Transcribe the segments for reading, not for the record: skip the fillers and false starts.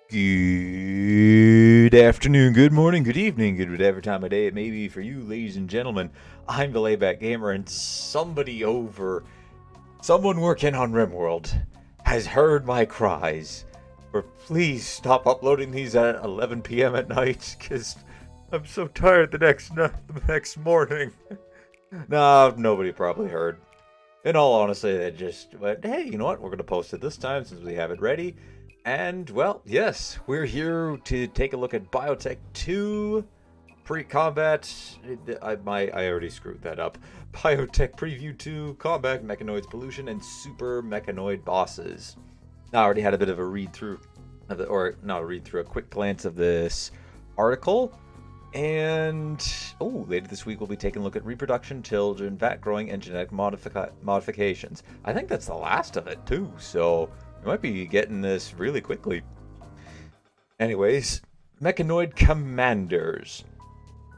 Good afternoon, good morning, good evening, good whatever time of day it may be for you, ladies and gentlemen. I'm the Layback Gamer, and someone working on Rimworld has heard my cries for please stop uploading these at 11 p.m. at night, because I'm so tired the next morning. Nah, nobody probably heard. In all honesty, they just went, hey, you know what? We're going to post it this time since we have it ready. And, well, yes, we're here to take a look at Biotech 2 pre-combat. I already screwed that up. Biotech Preview 2 Combat Mechanoids Pollution and Super Mechanoid Bosses. Now, I already had a bit of a read through, a quick glance of this article. And later this week we'll be taking a look at reproduction, children, vat growing, and genetic modifications. I think that's the last of it too, so we might be getting this really quickly. Anyways, Mechanoid Commanders.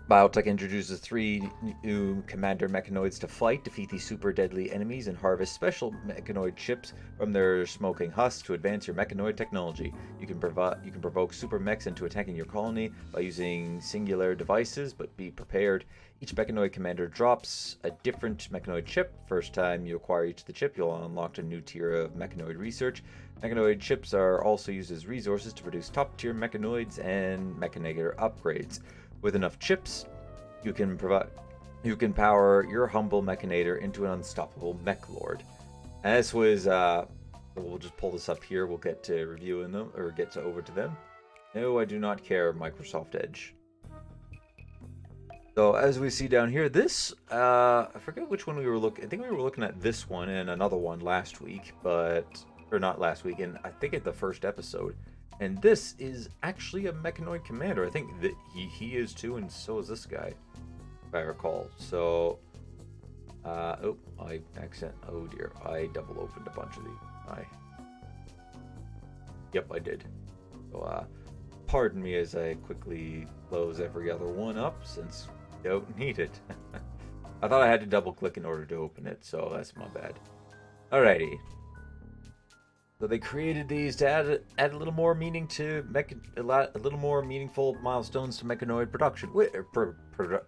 Biotech introduces 3 new Commander Mechanoids to fight, defeat these super deadly enemies, and harvest special Mechanoid chips from their smoking husks to advance your Mechanoid technology. You can provoke super mechs into attacking your colony by using singular devices, but be prepared. Each Mechanoid commander drops a different Mechanoid chip. First time you acquire each of the chip, you'll unlock a new tier of Mechanoid research. Mechanoid chips are also used as resources to produce top-tier Mechanoids and Mechanator Upgrades. With enough chips, you can power your humble Mechanator into an unstoppable mech lord. And this was we'll just pull this up here. We'll get to reviewing them or over to them. No, I do not care, Microsoft Edge. So as we see down here, this I forget which one we were looking. I think we were looking at this one and another one last week, or not last week, and I think at the first episode. And this is actually a Mechanoid commander. I think that he is too, and so is this guy, if I recall. So, oh dear, I double opened a bunch of these. Yep, I did. So, pardon me as I quickly close every other one up, since we don't need it. I thought I had to double click in order to open it, so that's my bad. Alrighty. So they created these to add a little more meaning to a little more meaningful milestones to Mechanoid production,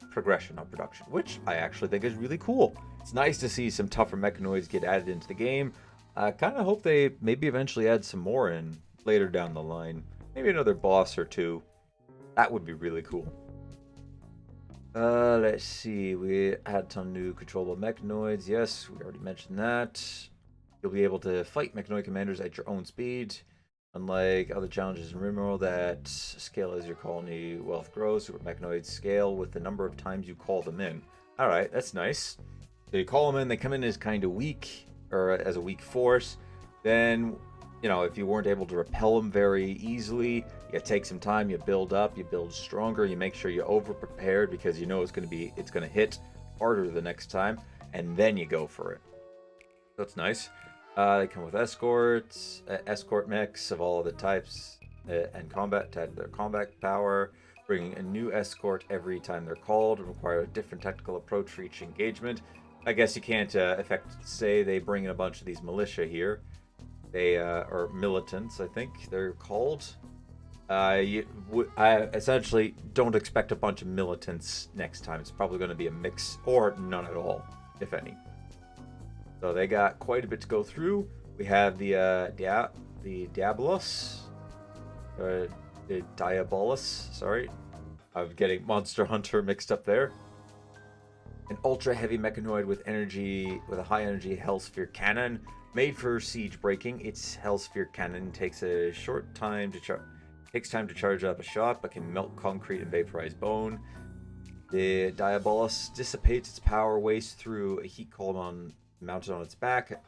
progression of production, which I actually think is really cool. It's nice to see some tougher Mechanoids get added into the game. I kind of hope they maybe eventually add some more in later down the line. Maybe another boss or two. That would be really cool. Let's see. We had some new controllable Mechanoids. Yes, we already mentioned that. You'll be able to fight Mechanoid commanders at your own speed. Unlike other challenges in Rimworld that scale as your colony wealth grows, Super Mechanoids scale with the number of times you call them in. Alright, that's nice. So you call them in, they come in as kind of weak, or as a weak force. Then, if you weren't able to repel them very easily, you take some time, you build up, you build stronger, you make sure you're over-prepared because it's going to hit harder the next time, and then you go for it. That's nice. They come with escorts, escort mechs of all of the types, and combat to add their combat power, bringing a new escort every time they're called, and require a different tactical approach for each engagement. I guess you can't say they bring in a bunch of these militia here. They or militants, I think they're called. I essentially don't expect a bunch of militants next time. It's probably going to be a mix or none at all, if any. So they got quite a bit to go through. We have the Diabolus, or the Diabolus. Sorry, I'm getting Monster Hunter mixed up there. An ultra heavy mechanoid with a high energy Hellsphere cannon, made for siege breaking. Its Hellsphere cannon takes time to charge up a shot, but can melt concrete and vaporize bone. The Diabolus dissipates its power waste through a heat column mounted on its back,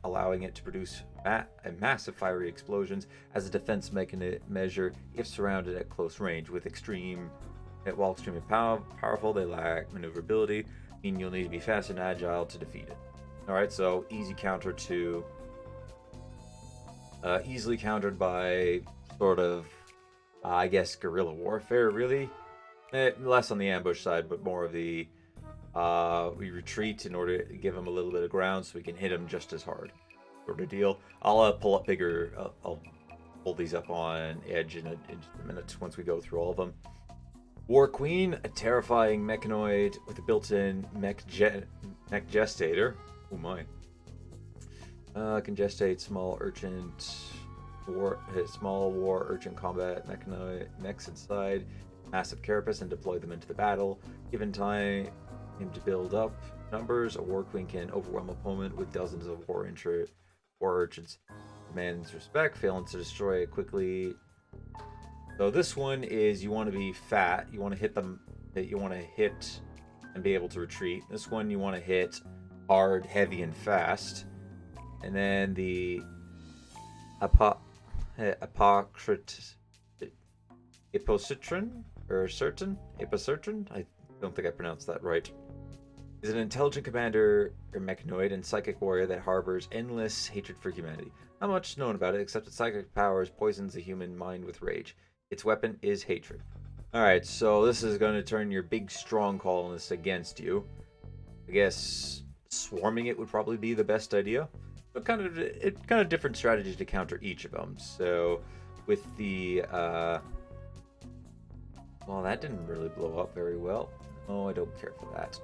allowing it to produce massive fiery explosions as a defense measure if surrounded at close range. While extremely powerful, they lack maneuverability, meaning you'll need to be fast and agile to defeat it. Alright, so easily countered by sort of, I guess, guerrilla warfare, really. Less on the ambush side, but more of the we retreat in order to give them a little bit of ground so we can hit them just as hard, sort of deal. I'll pull pull these up on edge in just a minute once we go through all of them. War Queen, a terrifying mechanoid with a built-in mech gestator. Oh my. Can gestate small war urchin combat mechs inside massive carapace and deploy them into the battle. Given time to build up numbers, a War Queen can overwhelm opponent with dozens of war urchins. Demands respect, failing to destroy it quickly. So this one is you want to be fat, you want to hit them, you want to hit and be able to retreat. This one you want to hit hard, heavy, and fast. And then the Apocitron, I don't think I pronounced that right, is an intelligent commander or mechanoid and psychic warrior that harbors endless hatred for humanity. Not much known about it, except its psychic powers poisons the human mind with rage. Its weapon is hatred. Alright, so this is going to turn your big strong colonists against you. I guess swarming it would probably be the best idea. But kind of different strategies to counter each of them. So with the well, that didn't really blow up very well. Oh, I don't care for that.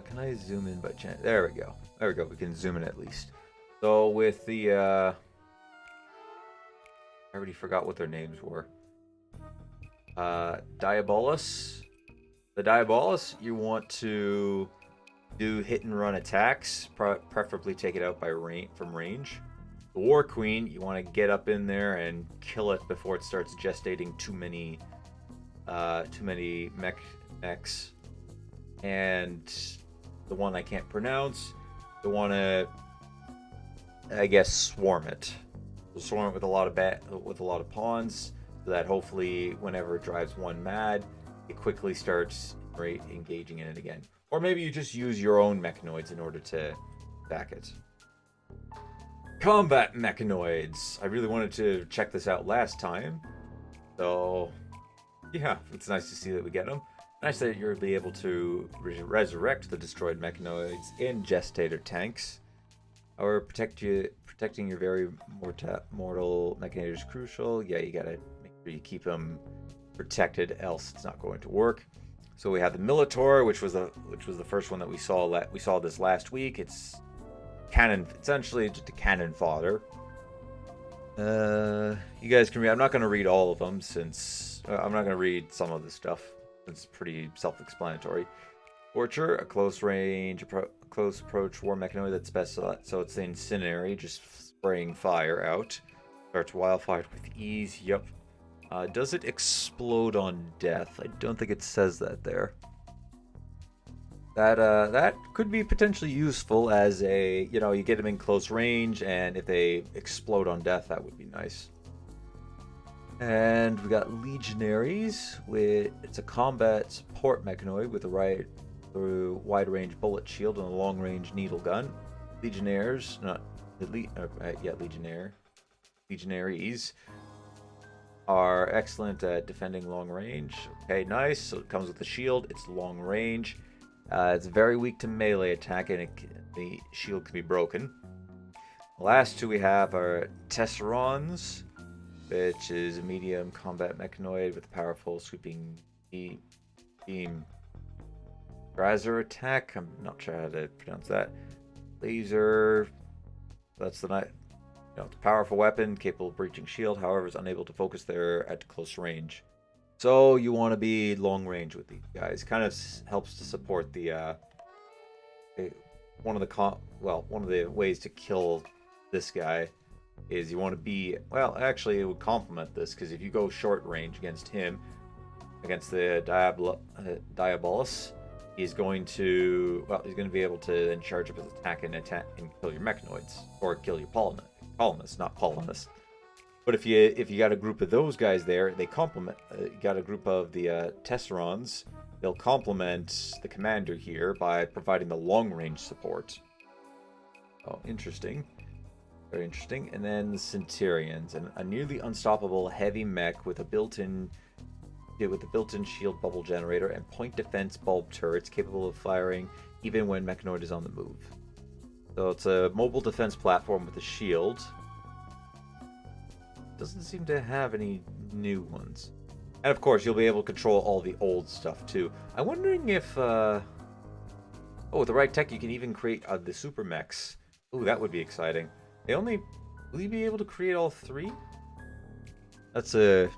Can I zoom in by chance? There we go. There we go. We can zoom in at least. So with the I already forgot what their names were. Diabolus. The Diabolus, you want to do hit and run attacks, preferably take it out by from range. The War Queen, you want to get up in there and kill it before it starts gestating too many mechs. And the one I can't pronounce, you want to, I guess, swarm it. So swarm it with a lot of pawns, so that hopefully whenever it drives one mad, it quickly starts engaging in it again. Or maybe you just use your own mechanoids in order to attack it. Combat Mechanoids. I really wanted to check this out last time. So, yeah, it's nice to see that we get them. Nice that you'll be able to resurrect the destroyed mechanoids in gestator tanks. Or protecting your very mortal mechanator is crucial. Yeah, you gotta make sure you keep them protected, else it's not going to work. So we have the Minotaur, which was the first one that we saw. We saw this last week. It's cannon, essentially just a cannon fodder. You guys can read. I'm not going to read all of them since I'm not going to read some of the stuff. It's pretty self-explanatory. Torture, a close approach war mechanoid that's specialized. So it's the incendiary, just spraying fire out. Starts wildfire with ease. Yep. Does it explode on death? I don't think it says that there. That could be potentially useful as a, you get them in close range, and if they explode on death, that would be nice. And we got Legionaries. It's a combat support mechanoid with a wide range bullet shield and a long range needle gun. Legionnaires, Legionaries are excellent at defending long range. Okay, nice. So it comes with a shield. It's long range. It's very weak to melee attack, and the shield can be broken. The last two we have are Tesrons, which is a medium combat mechanoid with a powerful sweeping beam Razer attack. I'm not sure how to pronounce that. Laser. That's the night. It's a powerful weapon capable of breaching shield, however, is unable to focus there at close range. So you want to be long range with these guys. Kind of helps to support the one of the ways to kill this guy is you want to be, well, actually it would complement this, because if you go short range against him, against the Diabolus, he's going to be able to then charge up his attack and kill your mechanoids, or kill your colonists, not colonists. But if you got a group of those guys there, they complement. You got a group of the Tesrons. They'll complement the commander here by providing the long range support. Oh, interesting, very interesting. And then the Centurions, a nearly unstoppable heavy mech with a built-in shield bubble generator and point defense bulb turrets capable of firing even when mechanoid is on the move. So it's a mobile defense platform with a shield. doesn't seem to have any new ones. And of course, you'll be able to control all the old stuff too. I'm wondering if, oh, with the right tech, you can even create the super mechs. Ooh, that would be exciting. Will you be able to create all 3? That's a.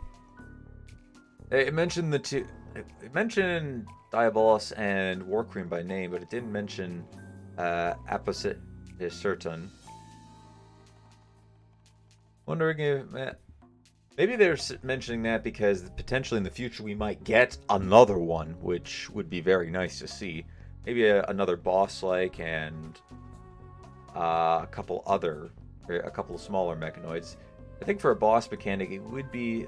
It mentioned the two. It mentioned Diabolos and Warcream by name, but it didn't mention Apposite Certain. Wondering if maybe they're mentioning that because potentially in the future we might get another one, which would be very nice to see. Maybe another boss-like and a couple of smaller mechanoids. I think for a boss mechanic, it would be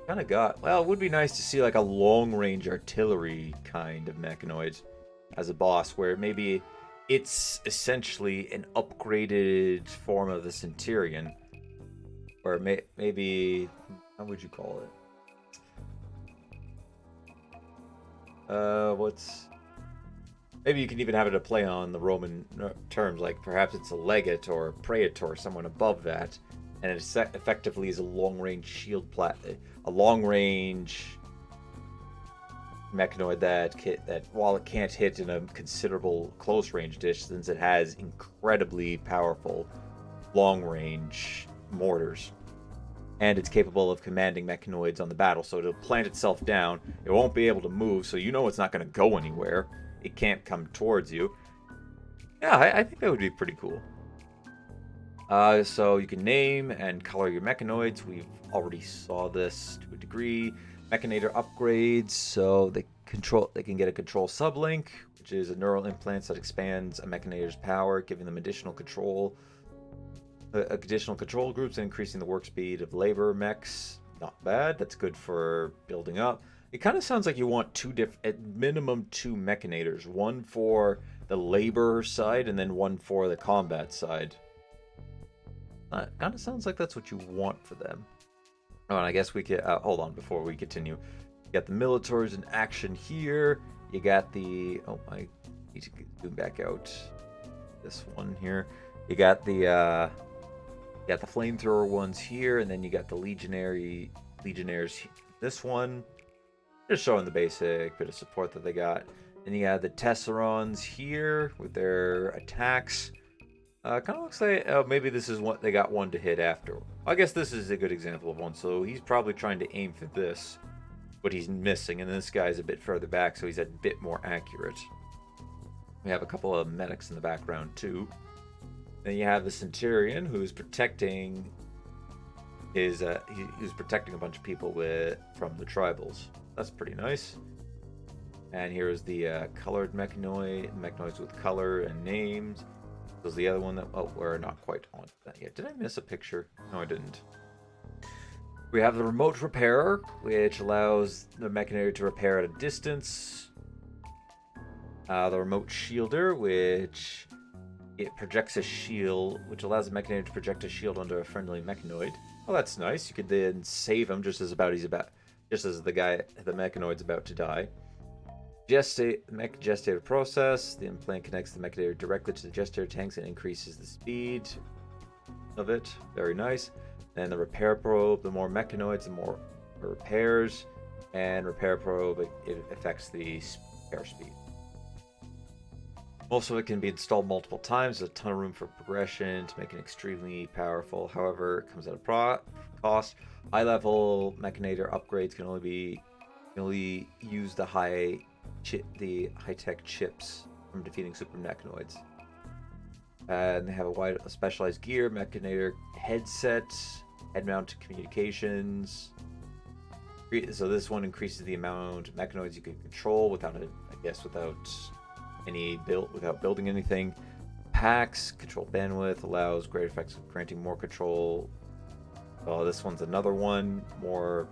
it would be nice to see like a long-range artillery kind of mechanoid as a boss, where maybe it's essentially an upgraded form of the Centurion, or maybe how would you call it? Maybe you can even have it a play on the Roman terms, like perhaps it's a legate or a praetor, someone above that, and it effectively is a long-range shield a long-range mechanoid that while it can't hit in a considerable close-range distance, it has incredibly powerful long-range mortars. And it's capable of commanding mechanoids on the battle, so it'll plant itself down. It won't be able to move, so you know it's not going to go anywhere. It can't come towards you. Yeah, I think that would be pretty cool. So you can name and color your mechanoids. We've already saw this to a degree. Mechanator Upgrades, so they can get a control sublink, which is a neural implant that expands a mechanator's power, giving them additional control groups and increasing the work speed of labor mechs. Not bad. That's good for building up. It kind of sounds like you want at minimum 2 mechanators, one for the labor side and then one for the combat side. Kind of sounds like that's what you want for them. Oh, and I guess we could hold on before we continue. You got the militaries in action here. You got the I need to zoom back out. This one here. You got the flamethrower ones here, and then you got the Legionnaires. This one, just showing the basic bit of support that they got. Then you got the Tesrons here with their attacks. Kind of looks like maybe this is what they got one to hit after. I guess this is a good example of one. So he's probably trying to aim for this, but he's missing. And this guy's a bit further back, so he's a bit more accurate. We have a couple of medics in the background too. Then you have the Centurion, who's protecting he's protecting a bunch of people from the tribals. That's pretty nice. And here's the colored mechanoids with color and names. Was the other one that we're not quite on that yet. Did I miss a picture? No, I didn't. We have the remote repairer, which allows the mechanator to repair at a distance. The remote shielder, which it projects a shield, which allows the mechanator to project a shield onto a friendly mechanoid. Oh, that's nice. You could then save him just as the mechanoid's about to die. Mech gestator process. The implant connects the mechanator directly to the gestator tanks and increases the speed of it. Very nice. And the repair probe. The more mechanoids, the more repairs. And repair probe, it affects the repair speed. Most of it can be installed multiple times. There's a ton of room for progression to make it extremely powerful. However, it comes at a cost. High-level Mechanator upgrades can only use the high-tech chips from defeating super mechanoids. And they have a specialized gear, Mechanator headset, head-mounted communications. So this one increases the amount of mechanoids you can control without building anything. Packs, control bandwidth, allows great effects of granting more control. Oh, this one's another one, more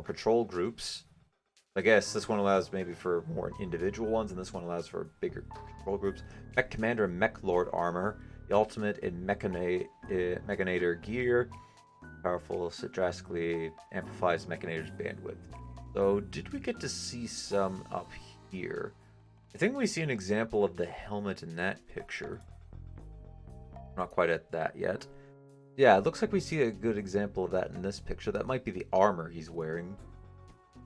control groups. I guess this one allows maybe for more individual ones, and this one allows for bigger control groups. Mech Commander and Mech Lord armor, the ultimate in Mechanator gear. Powerful, so drastically amplifies Mechanator's bandwidth. So, did we get to see some up here? I think we see an example of the helmet in that picture. Not quite at that yet. Yeah, it looks like we see a good example of that in this picture. That might be the armor he's wearing.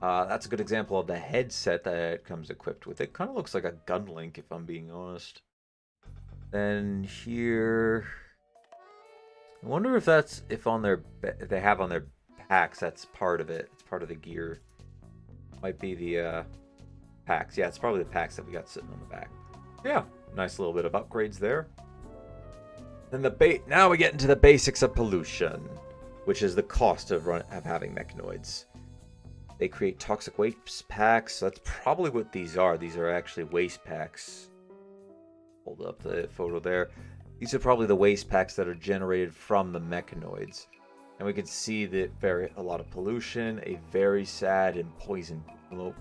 That's a good example of the headset that it comes equipped with. It kind of looks like a gun link, if I'm being honest. Then here, I wonder if that's if on their if they have on their packs. That's part of it. It's part of the gear. Might be the packs. Yeah, it's probably the packs that we got sitting on the back. Yeah, nice little bit of upgrades there. Then now we get into the basics of pollution, which is the cost of having mechanoids. They create toxic waste packs. So that's probably what these are. These are actually waste packs. Hold up the photo there. These are probably the waste packs that are generated from the mechanoids. And we can see that a lot of pollution, a very sad and poisoned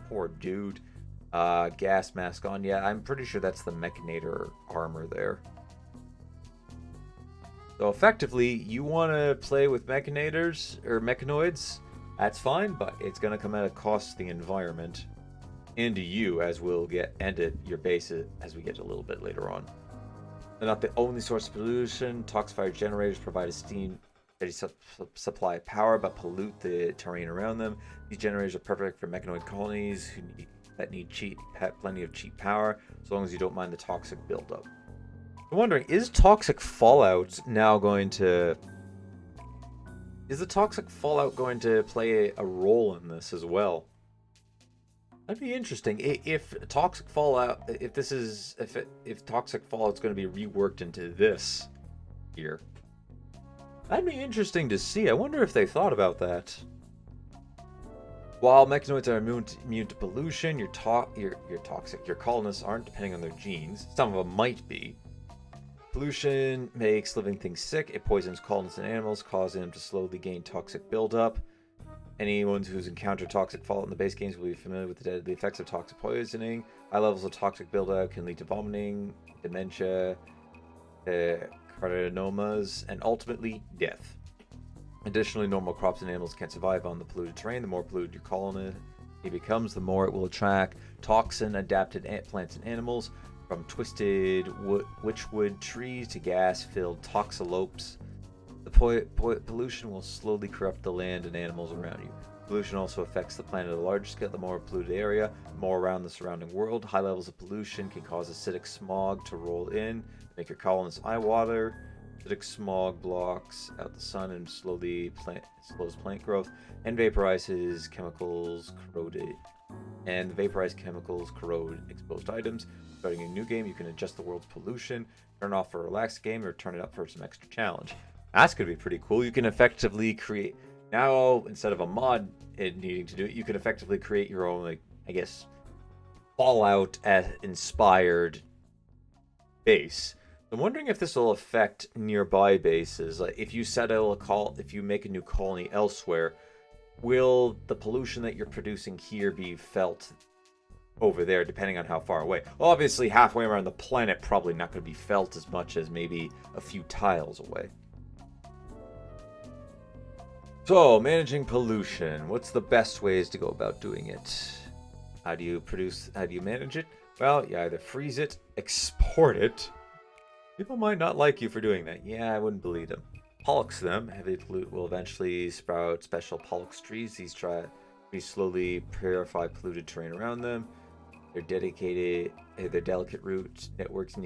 poor dude. Gas mask on. Yeah, I'm pretty sure that's the Mechanator armor there. So effectively, you want to play with Mechanators or Mechanoids, that's fine, but it's going to come at a cost to the environment and to you, as we'll get, and at your base as we get a little bit later on. They're not the only source of pollution. Toxifier Generators provide a steady supply of power, but pollute the terrain around them. These generators are perfect for mechanoid colonies that need plenty of cheap power, as long as you don't mind the toxic buildup. I'm wondering, is Toxic Fallout now going to... Is the Toxic Fallout going to play a role in this as well? That'd be interesting. If Toxic Fallout... If Toxic Fallout's going to be reworked into this here. That'd be interesting to see. I wonder if they thought about that. While mechanoids are immune to pollution, your colonists aren't, depending on their genes. Some of them might be. Pollution makes living things sick. It poisons colonists and animals, causing them to slowly gain toxic buildup. Anyone who's encountered toxic fallout in the base games will be familiar with the deadly effects of toxic poisoning. High levels of toxic buildup can lead to vomiting, dementia, carcinomas, and ultimately death. Additionally, normal crops and animals can't survive on the polluted terrain. The more polluted your colony becomes, the more it will attract toxin-adapted plants and animals. From twisted witchwood trees to gas-filled toxilopes, the pollution will slowly corrupt the land and animals around you. Pollution also affects the planet at a large scale. The more polluted area, the more around the surrounding world. High levels of pollution can cause acidic smog to roll in, make your colonists eye water. Acidic smog blocks out the sun and slows plant growth, and vaporizes chemicals corroded. And the vaporized chemicals corrode exposed items. Starting a new game, you can adjust the world's pollution, turn it off for a relaxed game, or turn it up for some extra challenge. That's going to be pretty cool. You can effectively create, now instead of a mod needing to do it, you can effectively create your own, like, I guess, Fallout inspired base. I'm wondering if this will affect nearby bases. Like, if you if you make a new colony elsewhere, will the pollution that you're producing here be felt over there, depending on how far away? Well, obviously, halfway around the planet, probably not going to be felt as much as maybe a few tiles away. So, managing pollution. What's the best ways to go about doing it? How do you manage it? Well, you either freeze it, export it. People might not like you for doing that. Yeah, I wouldn't believe them. Pollux them. Heavy pollute will eventually sprout special pollux trees. These trees slowly purify polluted terrain around them. Their delicate root networks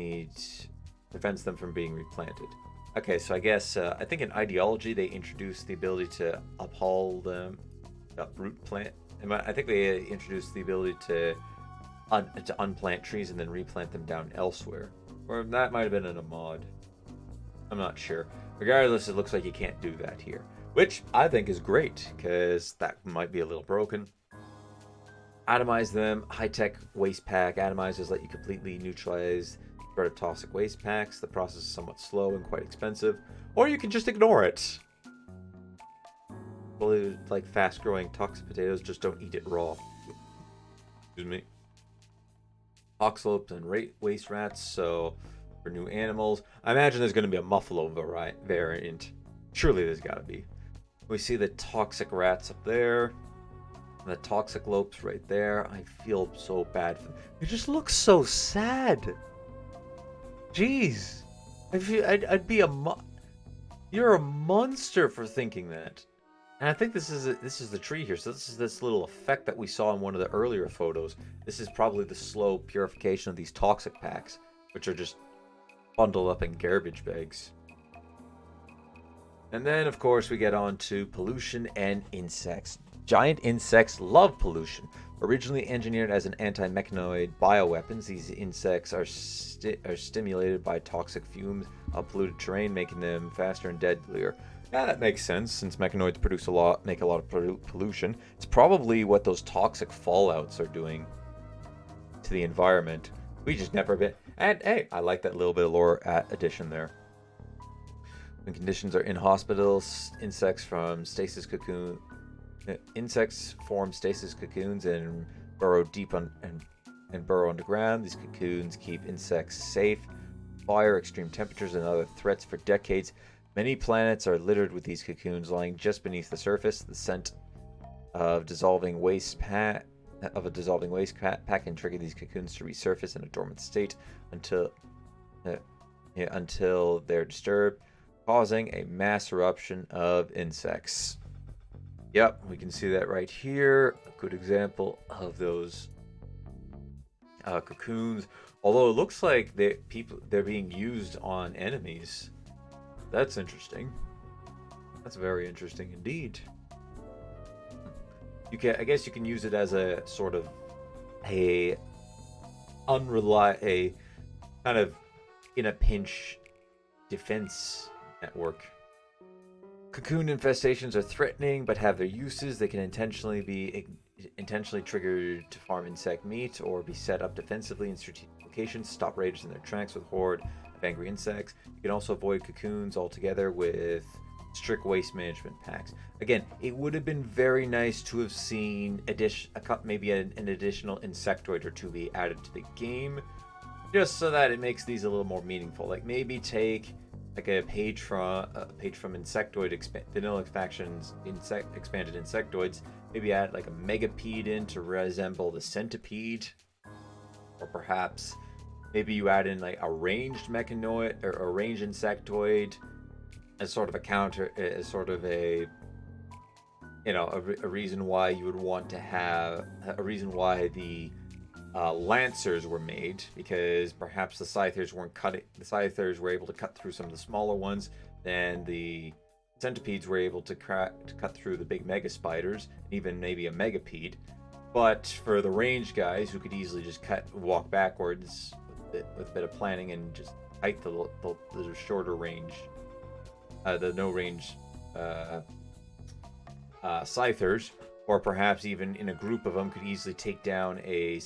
prevents them from being replanted. Okay, so I guess I think in ideology they introduced the ability to uproot plant. I think they introduced the ability to unplant trees and then replant them down elsewhere. Or that might have been in a mod. I'm not sure. Regardless, it looks like you can't do that here. Which I think is great, because that might be a little broken. Atomize them. High-tech waste pack. Atomizers let you completely neutralize the spread of toxic waste packs. The process is somewhat slow and quite expensive. Or you can just ignore it. Well, like fast-growing toxic potatoes, just don't eat it raw. Excuse me. Oxalopes and waste rats, so for new animals. I imagine there's going to be a Muffalo variant. Surely there's got to be. We see the toxic rats up there. And the toxic lopes right there. I feel so bad for them. It just looks so sad. Jeez. I'd be You're a monster for thinking that. And I think this is the tree here. So this is this little effect that we saw in one of the earlier photos. This is probably the slow purification of these toxic packs, which are just bundled up in garbage bags. And then, of course, we get on to pollution and insects. Giant insects love pollution. Originally engineered as an anti-mechanoid bioweapons, these insects are stimulated by toxic fumes of polluted terrain, making them faster and deadlier. Yeah, that makes sense, since mechanoids make a lot of pollution. It's probably what those toxic fallouts are doing to the environment. We just never been... And, hey, I like that little bit of lore addition there. When conditions are inhospitable, insects form stasis cocoons and burrow deep and burrow underground. These cocoons keep insects safe. Fire, extreme temperatures, and other threats for decades. Many planets are littered with these cocoons lying just beneath the surface. The scent of a dissolving waste pack can trigger these cocoons to resurface in a dormant state until they're disturbed, causing a mass eruption of insects. Yep, we can see that right here. A good example of those cocoons. Although it looks like they're being used on enemies. That's interesting. That's very interesting indeed. I guess you can use it as a sort of a kind of in a pinch defense network. Cocoon infestations are threatening, but have their uses. They can intentionally triggered to farm insect meat or be set up defensively in strategic locations, stop raiders in their tracks with horde of angry insects. You can also avoid cocoons altogether with strict waste management packs. Again, it would have been very nice to have seen maybe an additional insectoid or two be added to the game, just so that it makes these a little more meaningful. Like maybe take like a page from Insectoid Vanilla Factions expanded Insectoids. Maybe add like a Megapede in to resemble the Centipede, or perhaps maybe you add in like a ranged Mechanoid or a ranged Insectoid as sort of a counter, as sort of a reason why you would want to have a reason why the Lancers were made, because perhaps the Scythers were able to cut through some of the smaller ones, then the Centipedes were able to cut through the big Mega Spiders, and even maybe a Megapede. But for the ranged guys who could easily just walk backwards with a bit of planning and just fight the shorter range, the no range Scythers, or perhaps even in a group of them could easily take down a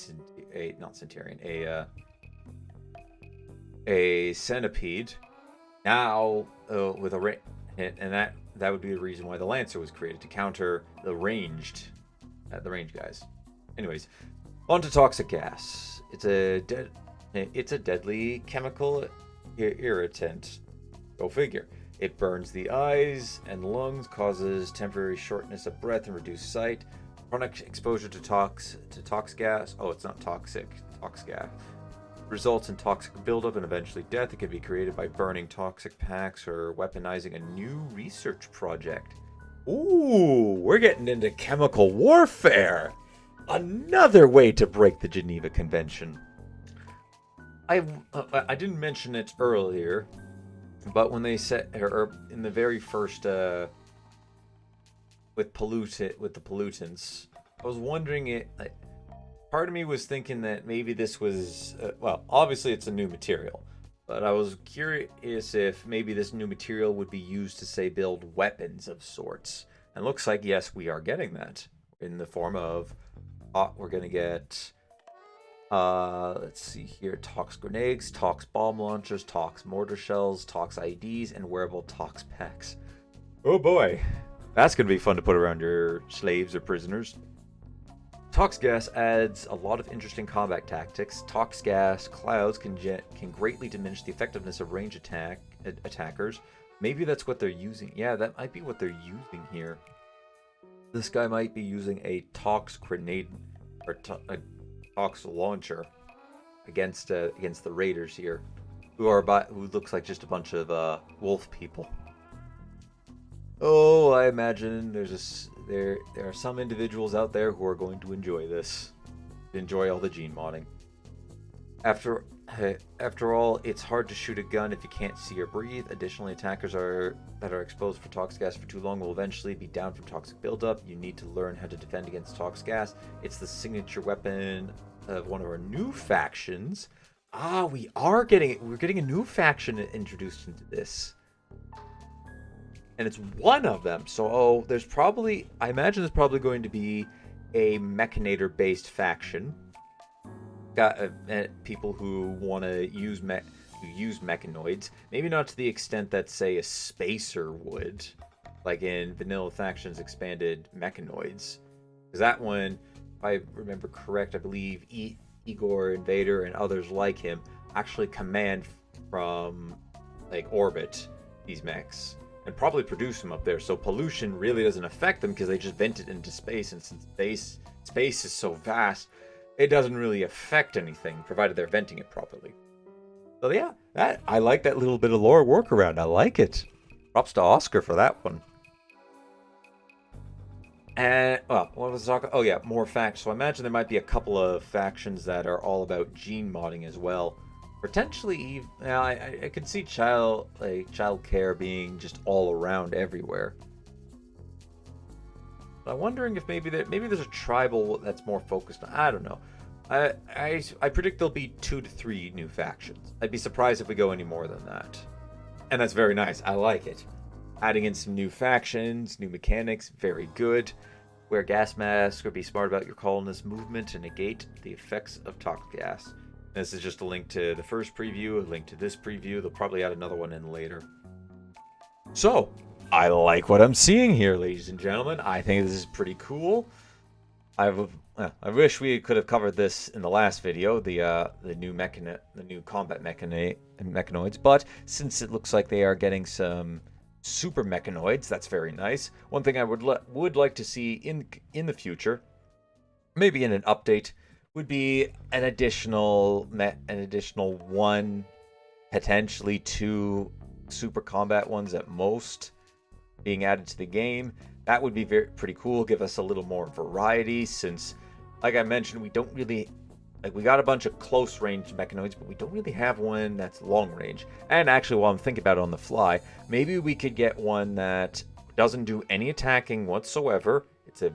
Centipede. Now with a and that would be the reason why the Lancer was created, to counter the ranged guys. Anyways, on to toxic gas. It's a deadly chemical irritant. Go figure. It burns the eyes and lungs, causes temporary shortness of breath and reduced sight. Chronic exposure to tox gas. Oh, it's not toxic. Tox gas results in toxic buildup and eventually death. It can be created by burning toxic packs or weaponizing a new research project. Ooh, we're getting into chemical warfare. Another way to break the Geneva Convention. I didn't mention it earlier, but when they said, or in the very first with the pollutants, I was wondering part of me was thinking that maybe this was well, obviously it's a new material, but I was curious if maybe this new material would be used to, say, build weapons of sorts. And looks like, yes, we are getting that in the form of we're gonna get let's see here, Tox grenades, Tox bomb launchers, Tox mortar shells, Tox IDs, and wearable Tox packs. Oh boy, that's gonna be fun to put around your slaves or prisoners. Tox gas adds a lot of interesting combat tactics. Tox gas clouds can greatly diminish the effectiveness of range attackers. Maybe that's what they're using. Yeah, that might be what they're using here. This guy might be using a Tox grenade or a Tox launcher against the raiders here, who looks like just a bunch of wolf people. Oh, I imagine there are some individuals out there who are going to enjoy this, enjoy all the gene modding. After after all, it's hard to shoot a gun if you can't see or breathe. Additionally, attackers that are exposed for toxic gas for too long will eventually be down from toxic buildup. You need to learn how to defend against toxic gas. It's the signature weapon of one of our new factions. Ah, we're getting a new faction introduced into this. And it's one of them. So I imagine there's probably going to be a Mechanator based faction. Got people who want to use mechanoids, maybe not to the extent that, say, a spacer would, like in Vanilla Factions Expanded Mechanoids. Because that one, if I remember correct, I believe Igor Invader and others like him actually command from like orbit these mechs and probably produce them up there. So pollution really doesn't affect them because they just vent it into space, and since space is so vast, it doesn't really affect anything, provided they're venting it properly. So yeah, I like that little bit of lore workaround. I like it. Props to Oscar for that one. And, well, what was I talking? Oh yeah, more facts. So I imagine there might be a couple of factions that are all about gene modding as well. Potentially, I could see child care being just all around everywhere. I'm wondering if maybe there's a tribal that's more focused on. I don't know. I predict there'll be 2 to 3 new factions. I'd be surprised if we go any more than that. And that's very nice. I like it. Adding in some new factions, new mechanics, very good. Wear gas masks or be smart about your colonist movement and negate the effects of toxic gas. This is just a link to the first preview, a link to this preview. They'll probably add another one in later. So, I like what I'm seeing here, ladies and gentlemen. I think this is pretty cool. I wish we could have covered this in the last video, the new combat mechanoids. But since it looks like they are getting some super mechanoids, that's very nice. One thing I would like to see in the future, maybe in an update, would be an additional 1, potentially 2 super combat ones at most being added to the game. That would be pretty cool. Give us a little more variety, since, like I mentioned, we don't really we got a bunch of close range mechanoids, but we don't really have one that's long range. And actually, while I'm thinking about it on the fly, maybe we could get one that doesn't do any attacking whatsoever. It's a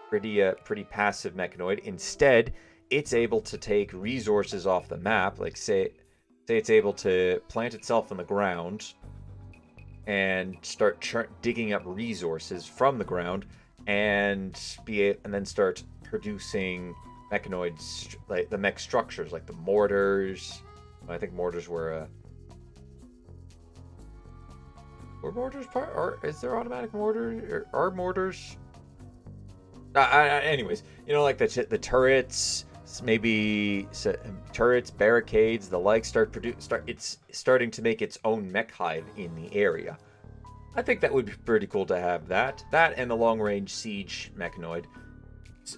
pretty passive mechanoid. Instead, it's able to take resources off the map, like say it's able to plant itself in the ground and start digging up resources from the ground, and then start producing mechanoids, like the mech structures, like the mortars. I think mortars were mortars part, or is there automatic mortars, or are mortars? Anyways, like the turrets, maybe turrets, barricades, the like. It's starting to make its own mech hive in the area. I think that would be pretty cool to have that and the long range siege mechanoid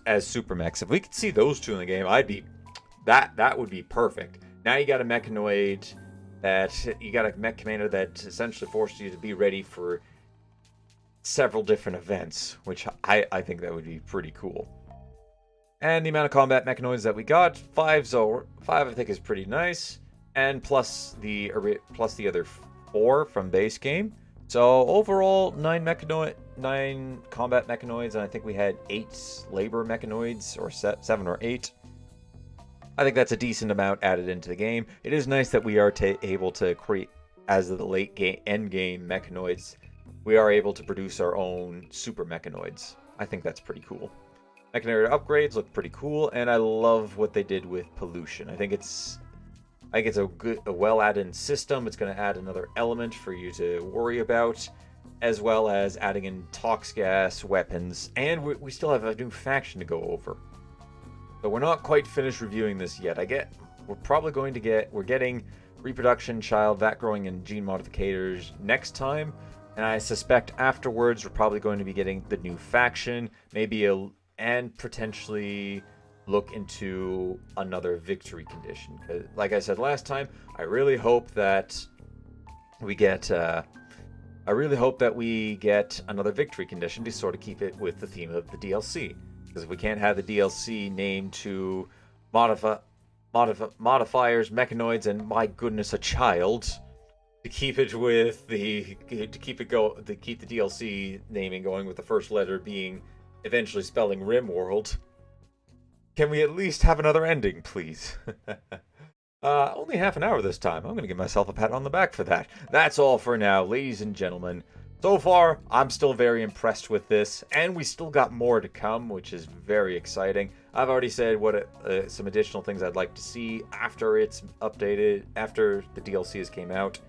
as super mechs. If we could see those 2 in the game, that would be perfect. Now you got a mechanoid you got a mech commander that essentially forces you to be ready for several different events, which I think that would be pretty cool. And the amount of combat mechanoids that we got, 5 I think is pretty nice, and plus the other 4 from base game. So overall, 9 combat mechanoids, and I think we had 8 labor mechanoids, or 7 or 8. I think that's a decent amount added into the game. It is nice that we are able to create, as the late game end game mechanoids, we are able to produce our own super mechanoids. I think that's pretty cool. Mechanator Upgrades look pretty cool, and I love what they did with pollution. I think it's a well-added system. It's going to add another element for you to worry about, as well as adding in tox gas weapons, and we still have a new faction to go over. But we're not quite finished reviewing this yet. We're getting reproduction, child, vat growing, and gene modificators next time, and I suspect afterwards we're probably going to be getting the new faction, and potentially look into another victory condition. Because, like I said last time, I really hope that we get I really hope that we get another victory condition to sort of keep it with the theme of the DLC. Because if we can't have the DLC named to modifiers, mechanoids, and my goodness, a child, to keep it with the keep the DLC naming going with the first letter being eventually spelling Rimworld. Can we at least have another ending, please? Only half an hour this time. I'm going to give myself a pat on the back for that. That's all for now, ladies and gentlemen. So far, I'm still very impressed with this, and we still got more to come, which is very exciting. I've already said what some additional things I'd like to see after it's updated, after the DLCs came out.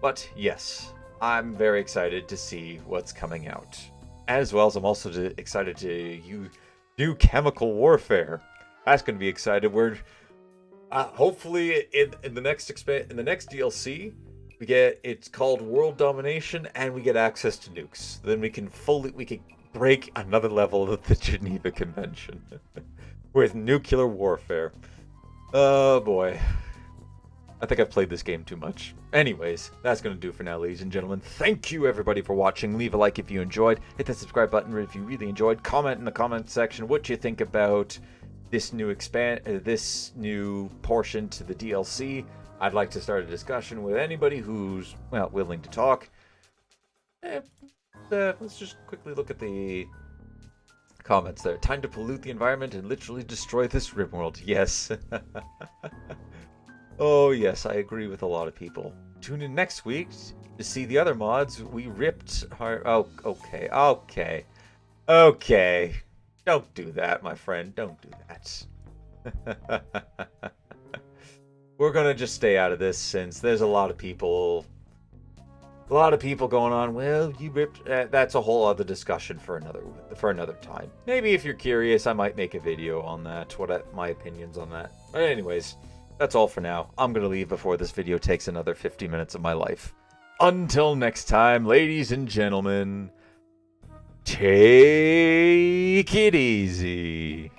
But yes, I'm very excited to see what's coming out. As well as I'm also excited to do chemical warfare. That's going to be exciting. We're hopefully in the next DLC we get, it's called World Domination, and we get access to nukes. Then we can break another level of the Geneva Convention with nuclear warfare. Oh boy. I think I've played this game too much. Anyways, that's going to do it for now, ladies and gentlemen. Thank you, everybody, for watching. Leave a like if you enjoyed. Hit that subscribe button if you really enjoyed. Comment in the comment section what you think about this new this new portion to the DLC. I'd like to start a discussion with anybody who's, well, willing to talk. Let's just quickly look at the comments there. Time to pollute the environment and literally destroy this Rimworld. Yes. Oh, yes, I agree with a lot of people. Tune in next week to see the other mods we ripped. Oh, okay. Don't do that, my friend. Don't do that. We're gonna just stay out of this since there's a lot of people going on. Well, you ripped. That's a whole other discussion for another time. Maybe if you're curious, I might make a video on that. My opinions on that. But anyways. That's all for now. I'm going to leave before this video takes another 50 minutes of my life. Until next time, ladies and gentlemen, take it easy.